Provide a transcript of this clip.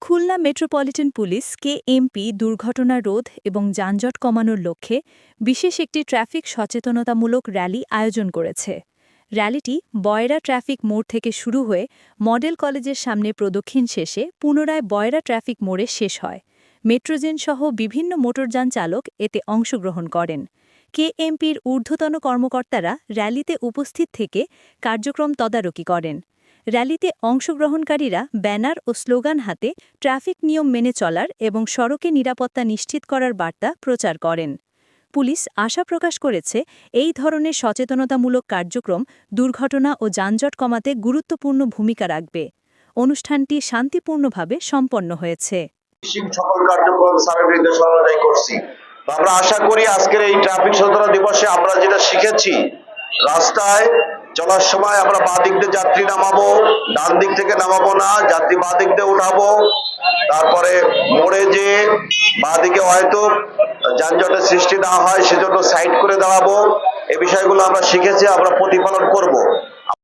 Khulna metropolitan police KMP দুর্ঘটনা রোধ এবং যানজট কমানোর লক্ষ্যে বিশেষ একটি ট্রাফিক সচেতনতামূলক র্যালি আয়োজন করেছে। র্যালিটি বয়রা ট্রাফিক মোড় থেকে শুরু হয়ে মডেল কলেজের সামনে প্রদক্ষিণ শেষে পুনরায় বয়রা ট্রাফিক মোড়ে শেষ হয়। মেট্রোজেন সহ বিভিন্ন মোটরযান চালক এতে অংশগ্রহণ করেন। কেএমপির ঊর্ধ্বতন কর্মকর্তারা র্যালিতে উপস্থিত থেকে কার্যক্রম তদারকি করেন। র্যালিতে অংশগ্রহণকারীরা ব্যানার ও স্লোগান হাতে ট্রাফিক নিয়ম মেনে চলার এবং সড়কে নিরাপত্তা নিশ্চিত করার বার্তা প্রচার করেন। পুলিশ আশা প্রকাশ করেছে, এই ধরনের সচেতনতামূলক কার্যক্রম দুর্ঘটনা ও যানজট কমাতে গুরুত্বপূর্ণ ভূমিকা রাখবে। অনুষ্ঠানটি শান্তিপূর্ণভাবে সম্পন্ন হয়েছে। সকল কার্যক্রম স্যারের নির্দেশনা অনুযায়ী করছি। আমরা আশা করি আজকের এই ট্রাফিক সচেতনতা দিবসে আমরা যেটা শিখেছি, রাস্তায় চলার সময় আমরা বাঁ দিক দিয়ে যাত্রী নামাবো, ডান দিক থেকে নামাবো না, যাত্রী বাঁ দিক দিয়ে উঠাবো। তারপরে মোড়ে যে বাঁ দিকে হয়তো যানজটের সৃষ্টি না হয় সেজন্য সাইড করে দাঁড়াবো। এই বিষয়গুলো আমরা শিখেছি, আমরা প্রতিপালন করব।